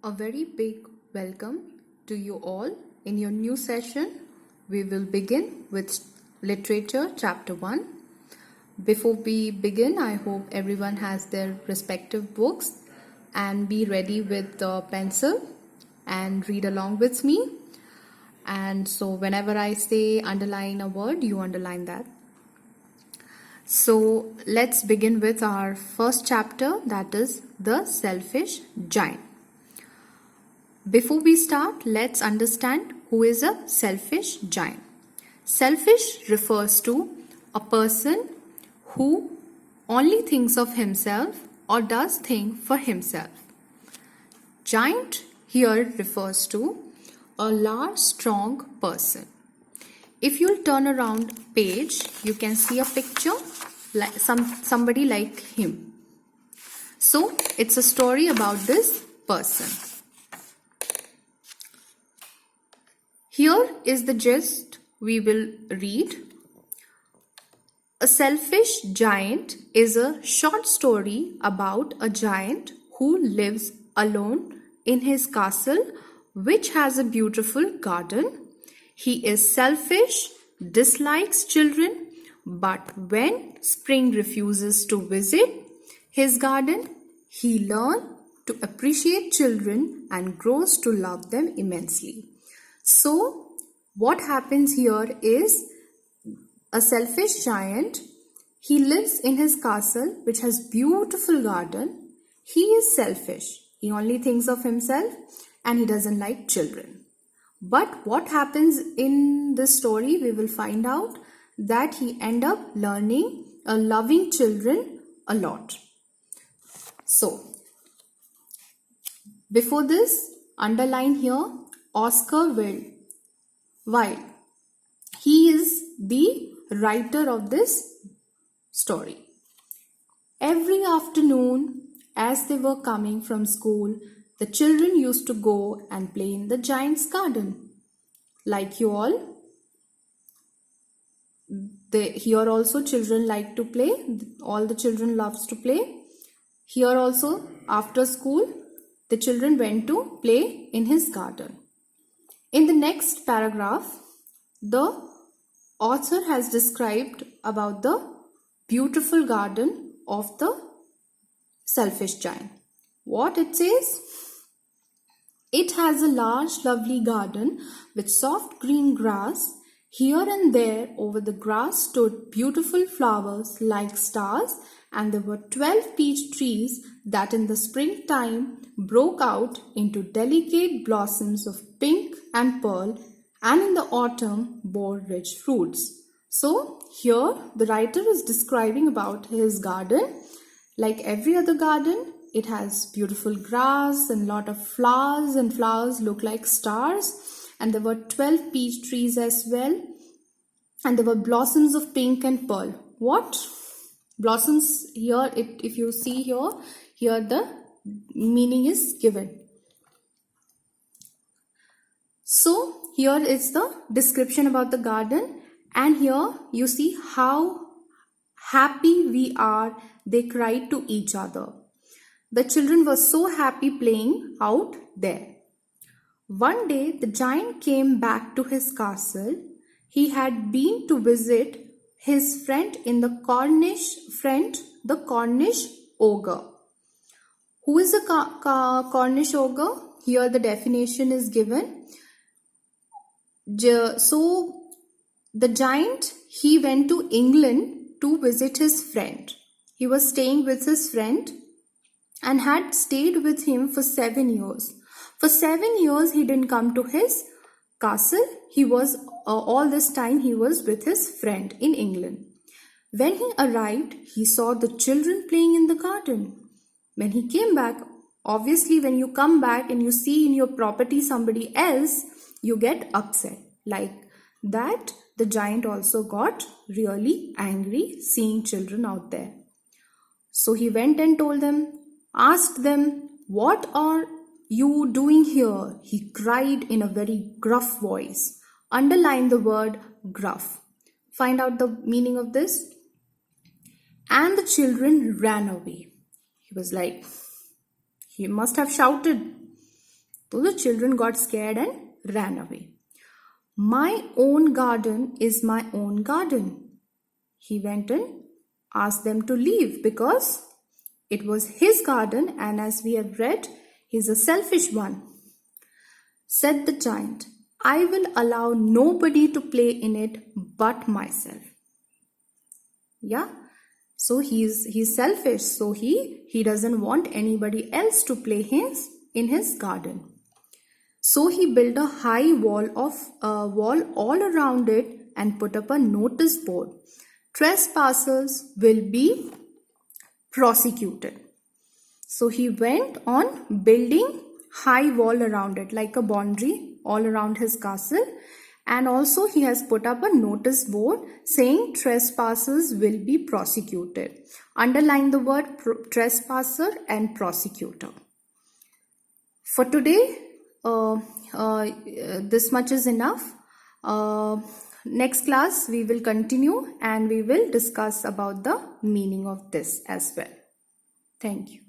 A very big welcome to you all in your new session. We will begin with Literature Chapter 1. Before we begin, I hope everyone has their respective books and be ready with the pencil and read along with me. And so whenever I say underline a word, you underline that. So let's begin with our first chapter, that is The Selfish Giant. Before we start, let's understand who is a selfish giant. Selfish refers to a person who only thinks of himself or does think for himself. Giant here refers to a large, strong person. If you'll turn around a page, you can see a picture like somebody like him. So it's a story about this person. Here is the gist we will read. A Selfish Giant is a short story about a giant who lives alone in his castle, which has a beautiful garden. He is selfish, dislikes children, but when spring refuses to visit his garden, he learns to appreciate children and grows to love them immensely. So, what happens here is a selfish giant. He lives in his castle, which has beautiful garden. He is selfish. He only thinks of himself and he doesn't like children. But what happens in this story, we will find out that he end up learning loving children a lot. So, before this, underline here Oscar Wilde. He is the writer of this story. Every afternoon, as they were coming from school, the children used to go and play in the giant's garden. Like you all, here also children like to play. All the children loves to play. Here also, after school, the children went to play in his garden. In the next paragraph, the author has described about the beautiful garden of the selfish giant. What it says? It has a large, lovely garden with soft green grass. Here and there over the grass stood beautiful flowers like stars, and there were 12 peach trees that in the springtime broke out into delicate blossoms of pink and pearl, and in the autumn bore rich fruits. So here the writer is describing about his garden. Like every other garden, it has beautiful grass and lot of flowers, and flowers look like stars, and there were 12 peach trees as well, and there were blossoms of pink and pearl. What? Blossoms here, if you see here the meaning is given. So here is the description about the garden, and here you see how happy we are. They cried to each other. The children were so happy playing out there. One day the giant came back to his castle. He had been to visit his friend the Cornish ogre. Who is a Cornish ogre? Here the definition is given. So the giant, he went to England to visit his friend. He was staying with his friend and had stayed with him for 7 years. For 7 years he didn't come to his castle. He was all this time he was with his friend in England. When he arrived, he saw the children playing in the garden. When he came back, obviously when you come back and you see in your property somebody else, you get upset. Like that, the giant also got really angry seeing children out there. So he went and told them, asked them, "What are you doing here?" He cried in a very gruff voice. Underline the word gruff. Find out the meaning of this. And the children ran away. He was like, he must have shouted. So the children got scared and ran away. My own garden is my own garden. He went and asked them to leave because it was his garden, and as we have read, he's a selfish one. Said the giant, I will allow nobody to play in it but myself. Yeah, so he's selfish, so he doesn't want anybody else to play in his garden. So he built a high wall all around it and put up a notice board. Trespassers will be prosecuted. So he went on building high wall around it, like a boundary all around his castle, and also he has put up a notice board saying trespassers will be prosecuted. Underline the word trespasser and prosecutor. For today, this much is enough. Next class we will continue and we will discuss about the meaning of this as well. Thank you.